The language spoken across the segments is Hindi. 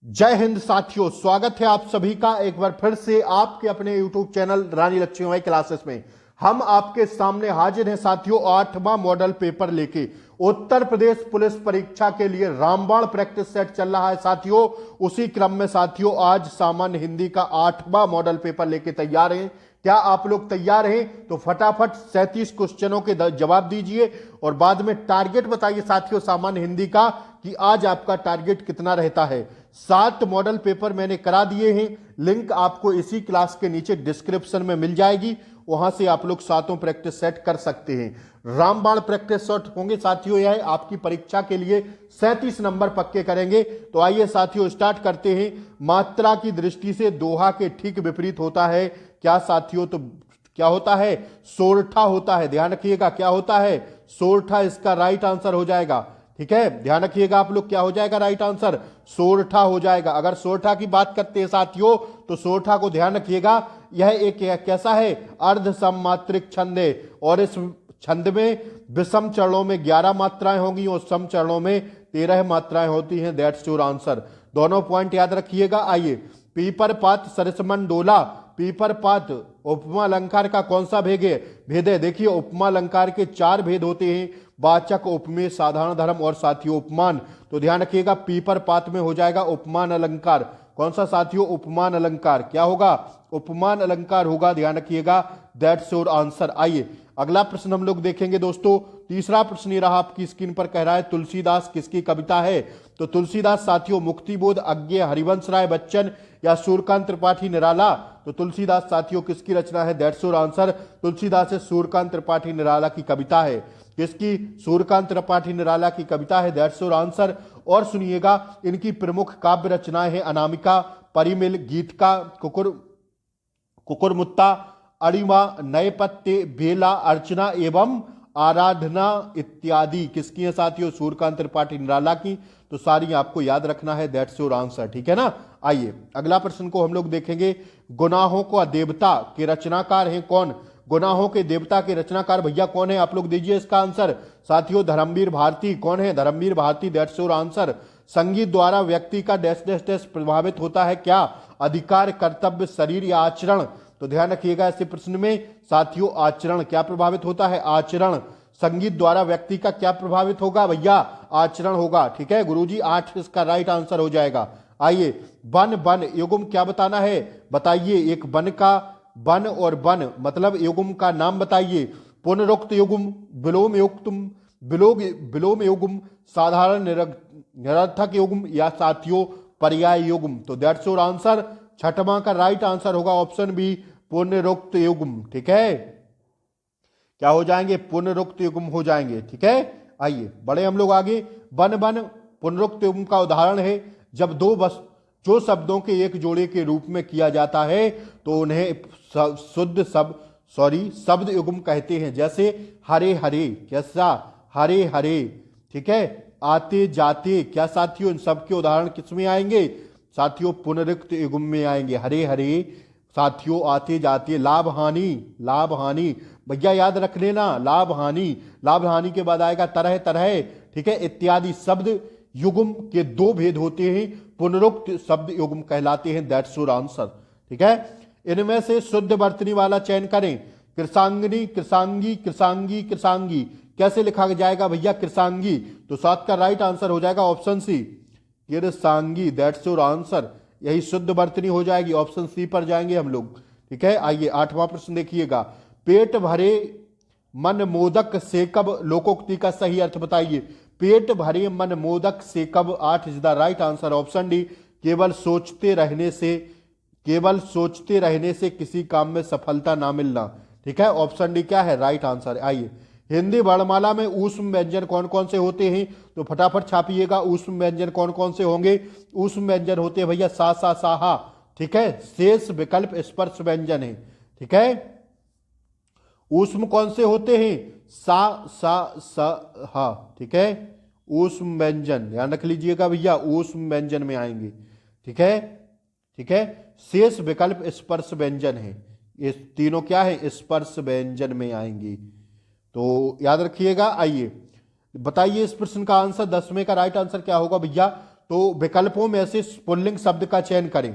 जय हिंद साथियों, स्वागत है आप सभी का एक बार फिर से आपके अपने YouTube चैनल रानी लक्ष्मीबाई क्लासेस में। हम आपके सामने हाजिर हैं साथियों 8वां मॉडल पेपर लेके। उत्तर प्रदेश पुलिस परीक्षा के लिए रामबाण प्रैक्टिस सेट चल रहा है साथियों। उसी क्रम में साथियों आज सामान्य हिंदी का 8वां मॉडल पेपर लेके तैयार हैं। क्या आप लोग तैयार हैं? तो फटाफट 37 क्वेश्चनों के जवाब दीजिए और बाद में टारगेट बताइए साथियों सामान्य हिंदी का कि आज आपका टारगेट कितना रहता है। 7 मॉडल पेपर मैंने करा दिए हैं, लिंक आपको इसी क्लास के नीचे डिस्क्रिप्शन में मिल जाएगी, वहां से आप लोग 7 प्रैक्टिस सेट कर सकते हैं। रामबाण प्रैक्टिस सेट होंगे साथियों, यह आपकी परीक्षा के लिए 37 नंबर पक्के करेंगे। तो आइए साथियों स्टार्ट करते हैं। मात्रा की दृष्टि से दोहा के ठीक विपरीत होता है क्या साथियों? तो क्या होता है? सोरठा होता है। ध्यान रखिएगा क्या होता है? सोरठा इसका राइट आंसर हो जाएगा। ठीक है, ध्यान रखिएगा आप लोग, क्या हो जाएगा राइट आंसर? सोरठा हो जाएगा। अगर सोरठा की बात करते हैं साथियों तो सोरठा को ध्यान रखिएगा, यह एक कैसा है? अर्ध सममात्रिक छंद है और इस छंद में विषम चरणों में 11 मात्राएं होंगी और सम चरणों में 13 मात्राएं होती हैं। That's your answer. दोनों पॉइंट याद रखिएगा। आइए, पीपर पात सरसमन डोला। पीपर पात उपमा अलंकार का कौन सा भेद है? देखिए उपमा अलंकार के 4 भेद होते हैं, वाचक, उपमेय, साधारण धर्म और साथियों उपमान। तो ध्यान रखिएगा पीपर पात में हो जाएगा उपमान अलंकार। कौन सा साथियों? उपमान अलंकार। क्या होगा? उपमान अलंकार होगा, ध्यान रखिएगा। That's your answer. आइए अगला प्रश्न हम लोग देखेंगे दोस्तों। तीसरा प्रश्न ये रहा आपकी स्क्रीन पर, कह रहा है तुलसीदास किसकी कविता है? तो तुलसीदास साथियों मुक्तिबोध, अज्ञेय, हरिवंश राय बच्चन या सूर्यकांत त्रिपाठी निराला। तो तुलसीदास साथियों किसकी रचना है? That's your answer. तुलसीदास से सूर्यकांत त्रिपाठी निराला की कविता है। किसकी? सूर्यकांत त्रिपाठी निराला की कविता है। That's your answer. और सुनिएगा इनकी प्रमुख काव्य रचनाएं हैं अनामिका, परिमिल, गीतका, कुकुरमुत्ता, अणिमा, नए पत्ते, बेला, अर्चना एवं आराधना इत्यादि। किसकी है साथियों? सूर्यकांत त्रिपाठी निराला की। तो सारी आपको याद रखना है। That's your answer. ठीक है ना। आइए अगला प्रश्न को हम लोग देखेंगे। गुनाहों का देवता के रचनाकार हैं कौन? गुनाहों के देवता के रचनाकार भैया कौन है? आप लोग दीजिए इसका आंसर साथियों। धर्मवीर भारती। कौन है? Dharamvir Bharati. That's your answer. संगीत द्वारा व्यक्ति का डैश डैश डैश प्रभावित होता है क्या? अधिकार, कर्तव्य, शरीर या आचरण। तो ध्यान रखिएगा ऐसे प्रश्न में साथियों आचरण क्या प्रभावित होता है? आचरण। संगीत द्वारा व्यक्ति का क्या प्रभावित होगा भैया? आचरण होगा। ठीक है गुरुजी, 8 इसका राइट आंसर हो जाएगा। आइए, वन वन युग्म क्या बताना है? बताइए। एक वन का वन और वन मतलब युग्म का नाम बताइए। पुनरुक्त युग्म, विलोम युग्म, विलोम युग्म, साधारण निरर्थक युग्म या साथियों पर्याय युग्म। तो दैट्स योर आंसर। छठवां का राइट आंसर होगा ऑप्शन बी, पुनरुक्त युग्म। ठीक है, क्या हो जाएंगे? पुनरुक्त युग्म हो जाएंगे। ठीक है, आइए बढ़े हम लोग आगे। वन वन पुनरुक्त युग्म का उदाहरण है जब जो शब्दों के एक जोड़े के रूप में किया जाता है तो उन्हें शब्द युग्म कहते हैं। जैसे हरे हरे, कैसा? हरे हरे। ठीक है, आते जाते, क्या साथियों? इन सब के उदाहरण किसमें आएंगे साथियों? पुनरुक्त युग्म में आएंगे। हरे हरे साथियों, आते जाते। लाभ हानि, लाभ हानि भैया याद रख लेना। लाभ हानि, लाभ हानि के बाद आएगा तरह तरह। ठीक है, इत्यादि। शब्द युग्म के 2 भेद होते हैं, पुनरुक्त शब्द युग्म कहलाते हैं। That's your answer. ठीक है, इनमें से शुद्ध वर्तनी वाला चयन करें। कृषांगिनी, कृषांगी, कृषांगी, कृषांगी। कैसे लिखा जाएगा भैया? कृषांगी। तो 7 का राइट आंसर हो जाएगा option C, Krishangi. That's your answer. यही शुद्ध वर्तनी हो जाएगी। ऑप्शन सी पर जाएंगे हम लोग। ठीक है, आइए 8वां प्रश्न देखिएगा। पेट भरे मन मोदक से कब, लोकोक्ति का सही अर्थ बताइए। पेट भरे मन मोदक से कब, 8 is the right answer. Option D, केवल सोचते रहने से किसी काम में सफलता ना मिलना। ठीक है, ऑप्शन डी क्या है? Right answer. आइए, हिंदी वर्णमाला में ऊष्म व्यंजन कौन कौन से होते हैं? तो फटाफट छापिएगा। ऊष्म व्यंजन कौन कौन से होंगे? ऊष्म व्यंजन होते हैं भैया सा सा साहा। ठीक है, शेष विकल्प स्पर्श व्यंजन है। ठीक है, ऊष्म कौन से होते हैं? सा सा सा हा। ठीक है, ऊष्म व्यंजन ध्यान रख लीजिएगा भैया, ऊष्म व्यंजन में आएंगे। ठीक है, ठीक है, शेष विकल्प स्पर्श व्यंजन है। ये तीनों क्या है? स्पर्श व्यंजन में आएंगी। तो याद रखिएगा। आइए बताइए इस प्रश्न का आंसर। 10वें का राइट आंसर क्या होगा भैया? तो विकल्पों में से पुल्लिंग शब्द का चयन करें।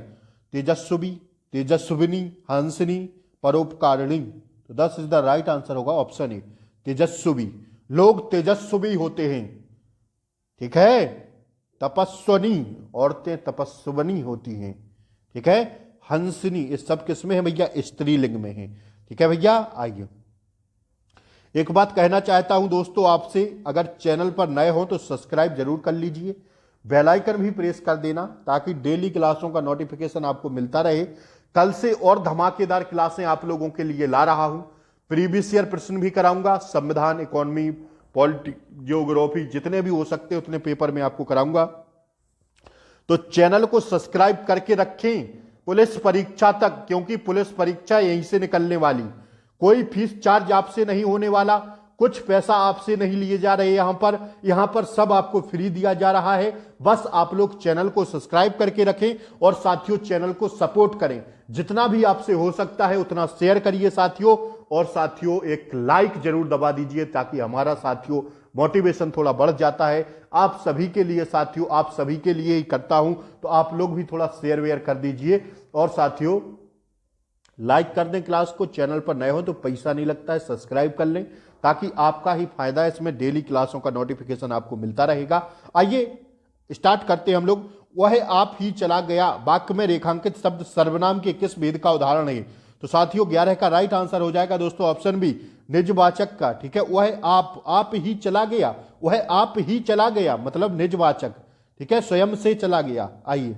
तेजस्वी, तेजस्विनी, हंसनी, परोपकारिणी। तो 10 इज द राइट आंसर होगा ऑप्शन ए, तेजस्वी। लोग तेजस्वी होते हैं, ठीक है। तपस्वनी, औरतें तपस्वनी होती हैं, ठीक है। हंसनी, इस सब किसमें है भैया? स्त्रीलिंग में है, ठीक है भैया। आइए, एक बात कहना चाहता हूं दोस्तों आपसे, अगर चैनल पर नए हो तो सब्सक्राइब जरूर कर लीजिए, बेल आइकन भी प्रेस कर देना ताकि डेली क्लासों का नोटिफिकेशन आपको मिलता रहे। कल से और धमाकेदार क्लासें आप लोगों के लिए ला रहा हूं, प्रीवियस ईयर प्रश्न भी कराऊंगा, संविधान, इकोनॉमी, पॉलिटिक्स, ज्योग्राफी, जितने भी हो सकते उतने पेपर में आपको कराऊंगा। तो चैनल को सब्सक्राइब करके रखें पुलिस परीक्षा तक, क्योंकि पुलिस परीक्षा यहीं से निकलने वाली, कोई फीस चार्ज आपसे नहीं होने वाला, कुछ पैसा आपसे नहीं लिए जा रहे। यहां पर सब आपको फ्री दिया जा रहा है। बस आप लोग चैनल को सब्सक्राइब करके रखें और साथियों चैनल को सपोर्ट करें, जितना भी आपसे हो सकता है उतना शेयर करिए साथियों, और साथियों एक लाइक जरूर दबा दीजिए ताकि हमारा साथियों मोटिवेशन थोड़ा बढ़ जाता है। आप सभी के लिए साथियों, आप सभी के लिए ही करता हूं, तो आप लोग भी थोड़ा शेयर वेयर कर दीजिए और साथियों लाइक कर दें क्लास को। चैनल पर नए हो तो पैसा नहीं लगता है, सब्सक्राइब कर लें ताकि आपका ही फायदा है, इसमें डेली क्लासों का नोटिफिकेशन आपको मिलता रहेगा। आइए स्टार्ट करते हैं हम लोग। वह आप ही चला गया वाक्य में रेखांकित शब्द सर्वनाम के किस भेद का उदाहरण है? तो साथियों 11 का राइट आंसर हो जाएगा दोस्तों ऑप्शन बी, निजवाचक का, ठीक है। वह आप ही चला गया, वह आप ही चला गया मतलब निजवाचक, ठीक है, स्वयं से चला गया। आइए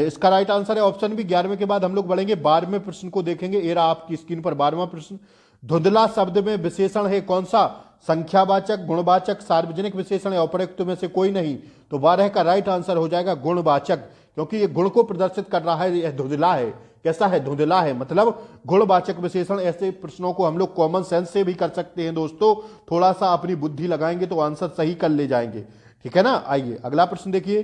इसका राइट आंसर है ऑप्शन बी। 11वें के बाद हम लोग बढ़ेंगे 12वें प्रश्न को देखेंगे। ये रहा आपकी स्क्रीन पर 12वां प्रश्न। धुंधला शब्द में विशेषण है कौन सा? संख्यावाचक, गुणवाचक, सार्वजनिक विशेषण या उपरोक्त में से कोई नहीं। तो 12 का राइट आंसर हो जाएगा गुणवाचक, क्योंकि ये गुण को प्रदर्शित कर रहा है। यह धुंधला है, कैसा है? धुंधला है, मतलब गुणवाचक विशेषण। ऐसे प्रश्नों को हम लोग कॉमन सेंस से भी कर सकते हैं दोस्तों, थोड़ा सा अपनी बुद्धि लगाएंगे तो आंसर सही कर ले जाएंगे, ठीक है ना। आइए अगला प्रश्न देखिए।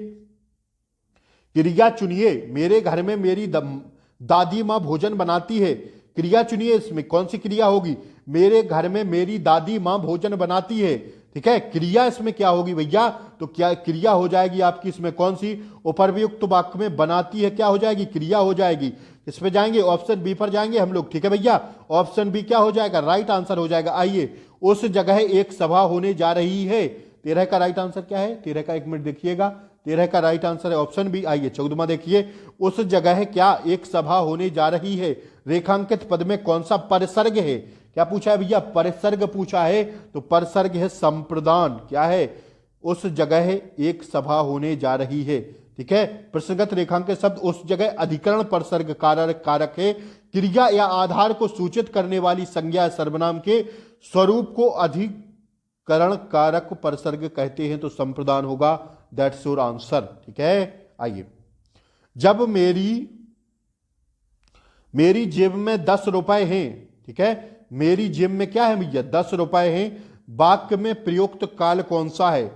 क्रिया चुनिए, मेरे घर में मेरी दादी माँ भोजन बनाती है। क्रिया चुनिए, इसमें कौन सी क्रिया होगी? मेरे घर में मेरी दादी माँ भोजन बनाती है, ठीक है। क्रिया इसमें क्या होगी भैया? तो क्या क्रिया हो जाएगी आपकी इसमें कौन सी? उपरयुक्त वाक्य में बनाती है क्या हो जाएगी? क्रिया हो जाएगी। इस पे जाएंगे, ऑप्शन बी पर जाएंगे हम लोग, ठीक है भैया। ऑप्शन बी क्या हो जाएगा? राइट आंसर हो जाएगा। आइए, उस जगह एक सभा होने जा रही है। 13 का राइट आंसर क्या है? 13 का एक मिनट देखिएगा, 13 का राइट आंसर है ऑप्शन बी। आइए 14वां देखिए। उस जगह क्या एक सभा होने जा रही है? रेखांकित पद में कौन सा परिसर्ग है? क्या पूछा है भैया? परिसर्ग पूछा है, तो परिसर्ग है संप्रदान। क्या है? उस जगह एक सभा होने जा रही है, ठीक है। प्रसंगत रेखांकित शब्द उस जगह अधिकरण परिसर्ग कारक है। क्रिया या आधार को सूचित करने वाली संज्ञा सर्वनाम के स्वरूप को अधिकरण कारक परिसर्ग कहते हैं, तो संप्रदान होगा। दैट्स योर आंसर, ठीक है। आइए, जब मेरी जेब में 10 रुपए हैं, ठीक है, मेरी जेब में क्या है भैया? 10 रुपए हैं। वाक्य में प्रयुक्त काल कौन सा है?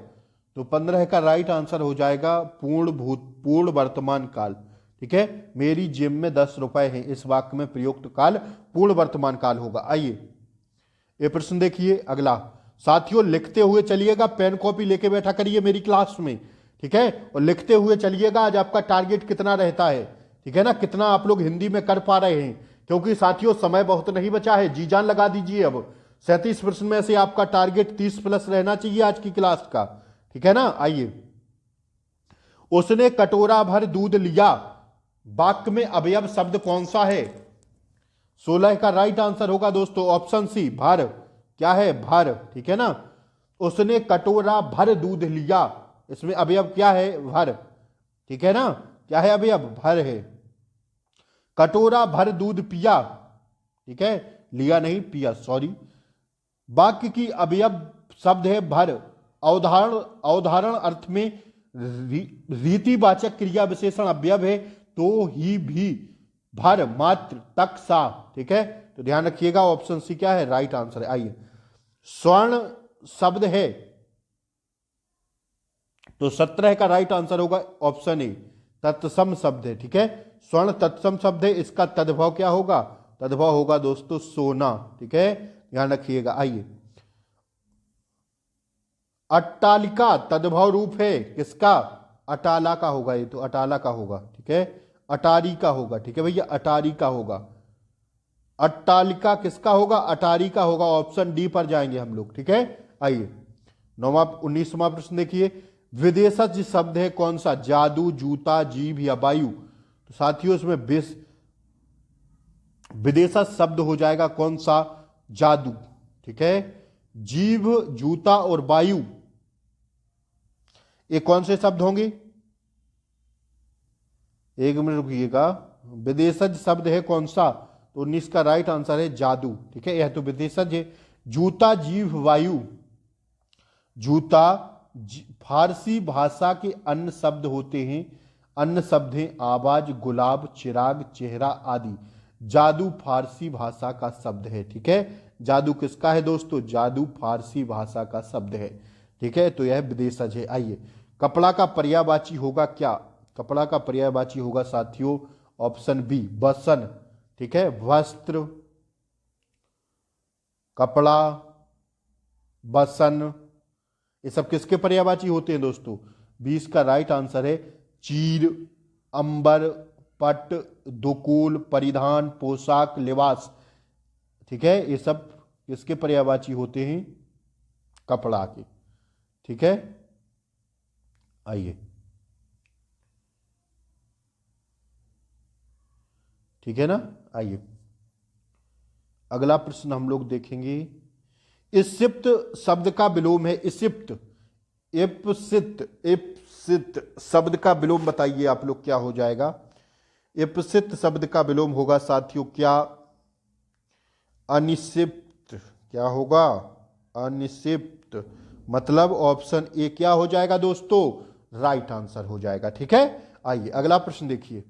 तो 15 का राइट आंसर हो जाएगा पूर्ण वर्तमान काल, ठीक है। मेरी जेब में 10 रुपए हैं, इस वाक्य में प्रयुक्त काल पूर्ण वर्तमान काल होगा। आइए ये प्रश्न देखिए अगला। साथियों लिखते हुए चलिएगा, पेन कॉपी लेके बैठा करिए मेरी क्लास में, ठीक है, और लिखते हुए चलिएगा। आज आपका टारगेट कितना रहता है, ठीक है ना, कितना आप लोग हिंदी में कर पा रहे हैं, क्योंकि साथियों समय बहुत नहीं बचा है, जी जान लगा दीजिए। अब 37 प्रश्न में से आपका टारगेट 30 प्लस रहना चाहिए आज की क्लास का, ठीक है ना। आइए, उसने कटोरा भर दूध लिया, वाक्य में अवयव शब्द कौन सा है? 16 का राइट आंसर होगा दोस्तों ऑप्शन सी, भर। क्या है? भर, ठीक है ना। उसने कटोरा भर दूध लिया, इसमें अवयव क्या है? भर, ठीक है ना। क्या है अवयव? भर है। कटोरा भर दूध पिया, ठीक है, लिया नहीं पिया, सॉरी। वाक्य की अवयव शब्द है भर। अवधारण अर्थ में रीतिवाचक क्रिया विशेषण अवयव है, तो ही भी, भर, मात्र, तक, सा, ठीक है। तो ध्यान रखिएगा ऑप्शन सी क्या है? राइट आंसर है। आइए, स्वर्ण शब्द है, तो 17 का राइट आंसर होगा ऑप्शन ए, तत्सम शब्द है, ठीक है। स्वर्ण तत्सम शब्द है, इसका तद्भव क्या होगा? तद्भव होगा दोस्तों सोना, ठीक है, ध्यान रखिएगा। आइए, अट्टालिका तद्भव रूप है किसका? अटाला का होगा, ये तो अटाला का होगा, ठीक है, अटारी का होगा, ठीक है भैया, अटारी का होगा। अट्टालिका किसका होगा? अटारी का होगा। ऑप्शन डी पर जाएंगे हम लोग, ठीक है। आइए 19वां प्रश्न देखिए, विदेशज शब्द है कौन सा? जादू, जूता, जीभ या वायु? तो साथियों इसमें विदेशज शब्द हो जाएगा कौन सा? जादू, ठीक है। जीभ, जूता और वायु, ये कौन से शब्द होंगे? एक मिनट रुकिएगा। विदेशज शब्द है कौन सा? तो 19 का राइट आंसर है जादू, ठीक है। यह तो विदेशज है। जूता, जीभ, वायु। जूता फारसी भाषा के अन्य शब्द होते हैं। अन्य शब्द हैं आवाज, गुलाब, चिराग, चेहरा आदि। जादू फारसी भाषा का शब्द है, ठीक है। जादू किसका है दोस्तों? जादू फारसी भाषा का शब्द है, ठीक है। तो यह विदेशज है। आइए, कपड़ा का पर्यायवाची होगा क्या? कपड़ा का पर्यायवाची होगा साथियों ऑप्शन बी, वसन, ठीक है। वस्त्र, कपड़ा, वसन, ये सब किसके पर्यायवाची होते हैं दोस्तों? 20 का राइट आंसर है चीर, अंबर, पट, दुकूल, परिधान, पोशाक, लिबास, ठीक है। ये सब किसके पर्यायवाची होते हैं? कपड़ा के, ठीक है। आइए, ठीक है ना। आइए अगला प्रश्न हम लोग देखेंगे। इसिप्त शब्द का विलोम है इसिप्त। इप्सित, इप्सित शब्द का विलोम बताइए आप लोग क्या हो जाएगा? इप्सित शब्द का विलोम होगा साथियों क्या? अनिसिप्त। क्या होगा? अनिसिप्त। मतलब ऑप्शन ए क्या हो जाएगा दोस्तों? राइट आंसर हो जाएगा, ठीक है। आइए अगला प्रश्न देखिए,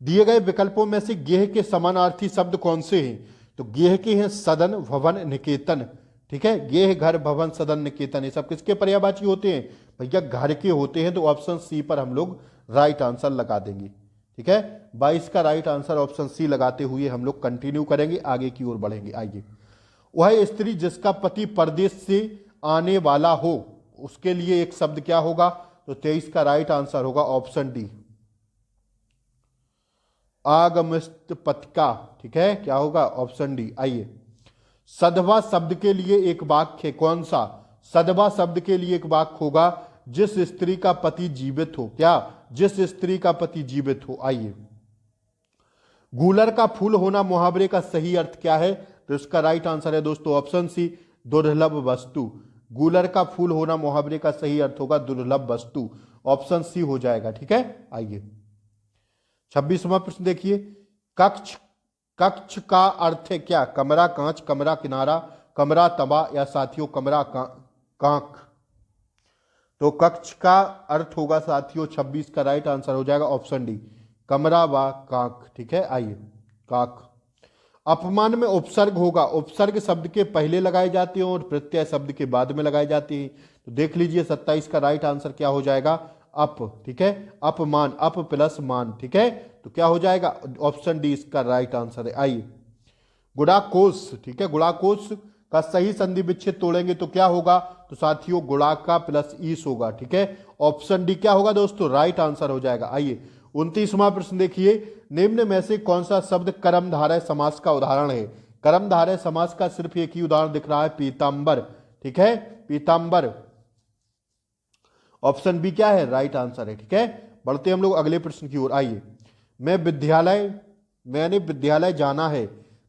दिए गए विकल्पों में से गेह के समानार्थी शब्द कौन से हैं? तो गेह के हैं सदन, भवन, निकेतन, ठीक है। गेह घर, भवन, सदन, निकेतन, ये सब किसके पर्यायवाची होते हैं? भैया घर के होते हैं। तो ऑप्शन सी पर हम लोग राइट आंसर लगा देंगे, ठीक है। 22 का राइट आंसर ऑप्शन सी लगाते हुए हम लोग कंटिन्यू करेंगे, आगे की ओर बढ़ेंगे। आइए, वह स्त्री जिसका पति परदेश से आने वाला हो, उसके लिए एक शब्द क्या होगा? तो 23 का राइट आंसर होगा ऑप्शन डी, आगमस्त पथिका, ठीक है। क्या होगा? Option D. आइए, सधवा शब्द के लिए एक वाक्य कौन सा? सधवा शब्द के लिए एक वाक्य होगा जिस स्त्री का पति जीवित हो। क्या? जिस स्त्री का पति जीवित हो। आइए, गूलर का फूल होना मुहावरे का सही अर्थ क्या है? तो इसका राइट आंसर है दोस्तों ऑप्शन सी, दुर्लभ वस्तु। गूलर का फूल होना मुहावरे का सही अर्थ होगा दुर्लभ वस्तु। ऑप्शन सी हो जाएगा, ठीक है। आइए 26वां प्रश्न देखिए, कक्ष, कक्ष का अर्थ है क्या? कमरा, कांच, कमरा, किनारा, कमरा, तबा या साथियों कमरा कांक। तो कक्ष का अर्थ होगा साथियों 26 का राइट आंसर हो जाएगा ऑप्शन डी, कमरा व कांक, ठीक है। आइए, काक। अपमान में उपसर्ग होगा, उपसर्ग शब्द के पहले लगाए जाते हैं और प्रत्यय शब्द के बाद में लगाए जाते हैं। तो देख लीजिए 27 का राइट आंसर क्या हो जाएगा? अप, ठीक है। अपमान, अप प्लस मान, ठीक है। तो क्या हो जाएगा? ऑप्शन डी इसका राइट आंसर है। आइए, गुणाकोश, ठीक है। गुणाकोश का सही संधि विच्छेद तोड़ेंगे तो क्या होगा? तो साथियों गुणाका प्लस ईस होगा, ठीक है। ऑप्शन डी क्या होगा दोस्तों? राइट आंसर हो जाएगा। आइए 29वां प्रश्न देखिए, निम्न में से कौन सा शब्द कर्मधारय समास का उदाहरण है? कर्मधारय समास का सिर्फ एक ही उदाहरण दिख रहा है, पीतांबर, ठीक है। पीतांबर, ऑप्शन बी क्या है? राइट आंसर है, ठीक है। बढ़ते हम लोग अगले प्रश्न की ओर। आइए, मैंने विद्यालय जाना है,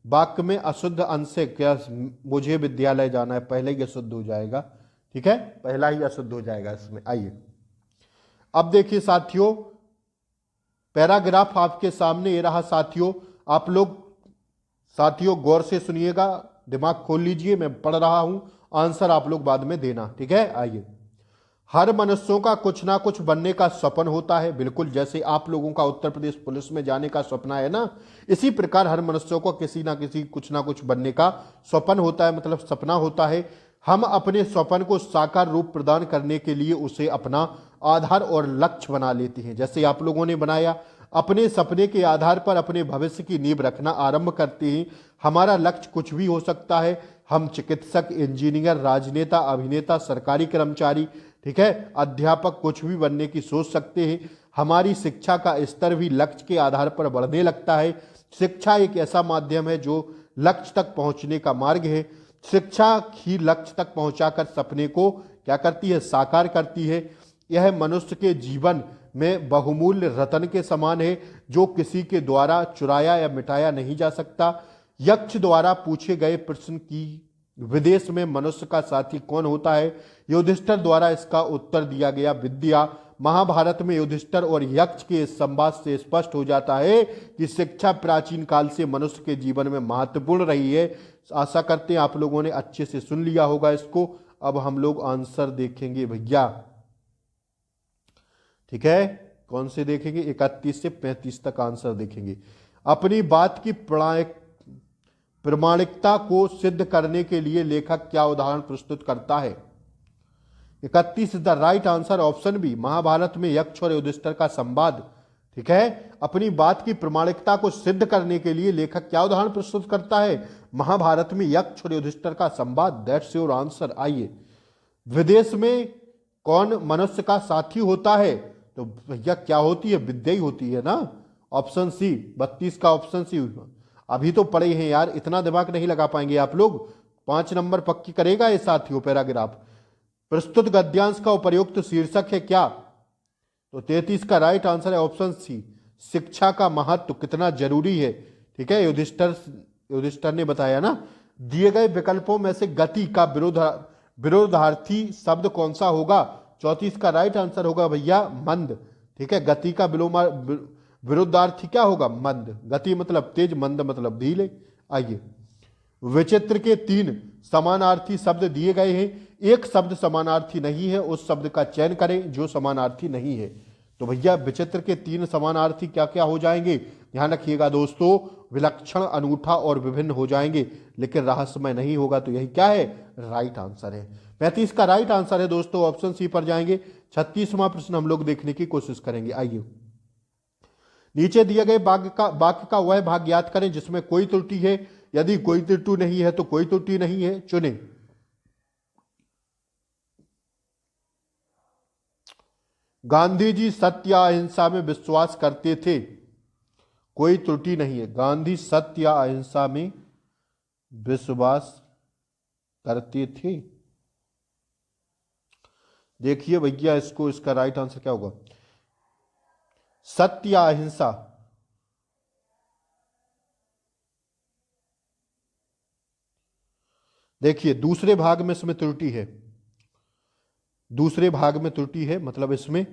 वाक्य में अशुद्ध अंश से क्या? मुझे विद्यालय जाना है, पहले ही अशुद्ध हो जाएगा, ठीक है। पहला ही अशुद्ध हो जाएगा इसमें। आइए, अब देखिए साथियों, पैराग्राफ आपके सामने ये रहा साथियों। आप लोग साथियों गौर से सुनिएगा, दिमाग खोल लीजिए, मैं पढ़ रहा हूं, आंसर आप लोग बाद में देना, ठीक है। आइए, हर मनुष्यों का कुछ ना कुछ बनने का सपन होता है, बिल्कुल जैसे आप लोगों का उत्तर प्रदेश पुलिस में जाने का सपना है ना, इसी प्रकार हर मनुष्यों को किसी ना किसी कुछ ना कुछ बनने का सपन होता है, मतलब सपना होता है। हम अपने सपन को साकार रूप प्रदान करने के लिए उसे अपना आधार और लक्ष्य बना लेते हैं। जैसे आप लोगों ने बनाया, अपने सपने के आधार पर अपने भविष्य की नींव रखना आरंभ करते हैं। हमारा लक्ष्य कुछ भी हो सकता है। हम चिकित्सक, इंजीनियर, राजनेता, अभिनेता, सरकारी कर्मचारी, ठीक है, अध्यापक कुछ भी बनने की सोच सकते हैं। हमारी शिक्षा का स्तर भी लक्ष्य के आधार पर बढ़ने लगता है। शिक्षा एक ऐसा माध्यम है जो लक्ष्य तक पहुंचने का मार्ग है। शिक्षा ही लक्ष्य तक पहुंचाकर सपने को क्या करती है, साकार करती है। यह मनुष्य के जीवन में बहुमूल्य रत्न के समान है जो किसी के द्वारा चुराया या मिटाया नहीं जा सकता। यक्ष द्वारा पूछे गए प्रश्न की विदेश में मनुष्य का साथी कौन होता है, युधिष्ठिर द्वारा इसका उत्तर दिया गया विद्या। महाभारत में युधिष्ठिर और यक्ष के इस संवाद से स्पष्ट हो जाता है कि शिक्षा प्राचीन काल से मनुष्य के जीवन में महत्वपूर्ण रही है। आशा करते हैं आप लोगों ने अच्छे से सुन लिया होगा इसको। अब हम लोग आंसर देखेंगे भैया, ठीक है, कौन से देखेंगे, 31 से 35 तक आंसर देखेंगे। अपनी बात की प्रामाणिकता को सिद्ध करने के लिए लेखक क्या उदाहरण प्रस्तुत करता है। 31 is the right answer, option B, Mahabharata में यक्ष और युधिष्ठिर का संवाद। ठीक है, अपनी बात की प्रामाणिकता को सिद्ध करने के लिए लेखक क्या उदाहरण प्रस्तुत करता है, महाभारत में यक्ष और युधिष्ठिर का संवाद। That's your answer. आइए, विदेश में कौन मनुष्य का साथी होता है, तो भैया क्या होती है, विद्या ही होती है ना। ऑप्शन सी, 32 का ऑप्शन सी। अभी तो पढ़े हैं यार, इतना दिमाग नहीं लगा पाएंगे आप लोग। 5 नंबर पक्की करेगा ये साथियों पैराग्राफ। प्रस्तुत गद्यांश का उपयुक्त शीर्षक है क्या, तो 33 का राइट आंसर है ऑप्शन सी, शिक्षा का महत्व कितना जरूरी है। ठीक है, युधिष्ठिर ने बताया ना। दिए गए विकल्पों में से गति का विरोधार्थी शब्द कौन सा होगा, 34 का राइट आंसर होगा भैया मंद। ठीक है, गति का विरोधार्थी क्या होगा, मंद। गति मतलब तेज, मंद मतलब धीरे। आइए, विचित्र के 3 समानार्थी शब्द दिए गए हैं। एक शब्द समानार्थी नहीं है, उस शब्द का चयन करें जो समानार्थी नहीं है। तो भैया विचित्र के 3 समानार्थी क्या क्या हो जाएंगे, ध्यान रखिएगा दोस्तों, विलक्षण, अनूठा और विभिन्न हो जाएंगे, लेकिन रहस्यमय नहीं होगा। तो यही क्या है, राइट आंसर है। 35 का राइट आंसर है दोस्तों, ऑप्शन सी पर जाएंगे। 36वां प्रश्न हम लोग देखने की कोशिश करेंगे। आइए, नीचे दिए गए वाक्य का वह भाग ज्ञात करें जिसमें कोई त्रुटि है। यदि कोई त्रुटि नहीं है तो कोई त्रुटि नहीं है, चुने। गांधी जी सत्य या अहिंसा में विश्वास करते थे, कोई त्रुटि नहीं है। गांधी सत्य या अहिंसा में विश्वास करते थे। देखिए भैया इसको, इसका राइट आंसर क्या होगा, सत्य या अहिंसा। देखिए दूसरे भाग में इसमें त्रुटि है, दूसरे भाग में त्रुटि है, मतलब इसमें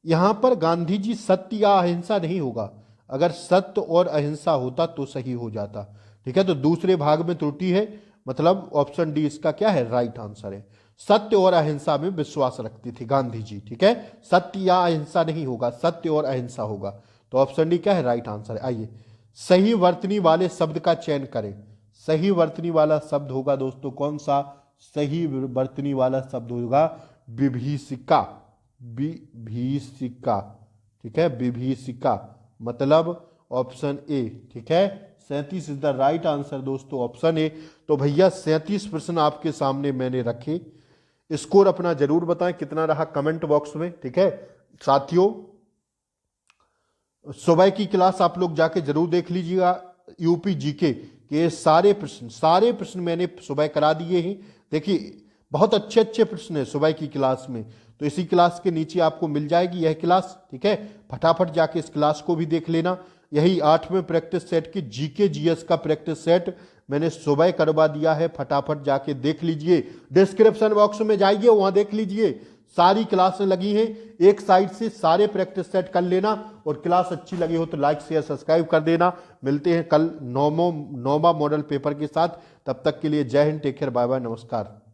यहां पर गांधी जी सत्य या अहिंसा नहीं होगा। अगर सत्य और अहिंसा होता तो सही हो जाता। ठीक है, तो दूसरे भाग में त्रुटि है, मतलब ऑप्शन डी इसका क्या है, राइट आंसर है। सत्य और अहिंसा में विश्वास रखती थी गांधी जी। ठीक है, सत्य या अहिंसा नहीं होगा, सत्य और अहिंसा होगा। तो ऑप्शन डी क्या है, राइट आंसर है। आइए, सही वर्तनी वाले शब्द का चयन करें। सही वर्तनी वाला शब्द होगा दोस्तों कौन सा, सही वर्तनी वाला शब्द होगा विभीषिका। विभीषिका, ठीक है, विभीषिका मतलब ऑप्शन ए। ठीक है, 37 इज द राइट आंसर दोस्तों, ऑप्शन ए। तो भैया 37 प्रश्न आपके सामने मैंने रखे। स्कोर अपना जरूर बताएं कितना रहा कमेंट बॉक्स में। ठीक है साथियों, सुबह की क्लास आप लोग जाके जरूर देख लीजिएगा। यूपी जीके के सारे प्रश्न मैंने सुबह करा दिए हैं। देखिए बहुत अच्छे अच्छे प्रश्न है सुबह की क्लास में, तो इसी क्लास के नीचे आपको मिल जाएगी यह क्लास। ठीक है, फटाफट जाके इस क्लास को भी देख लेना। यही 8वें प्रैक्टिस सेट की जीके जीएस का प्रैक्टिस सेट मैंने सुबह करवा दिया है, फटाफट जाके देख लीजिए। डिस्क्रिप्शन बॉक्स में जाइए, वहां देख लीजिए, सारी क्लासें लगी हैं। एक साइड से सारे प्रैक्टिस सेट कर लेना, और क्लास अच्छी लगी हो तो लाइक शेयर सब्सक्राइब कर देना। मिलते हैं कल 9वां मॉडल पेपर के साथ। तब तक के लिए जय हिंद, टेक केयर, बाय बाय, नमस्कार।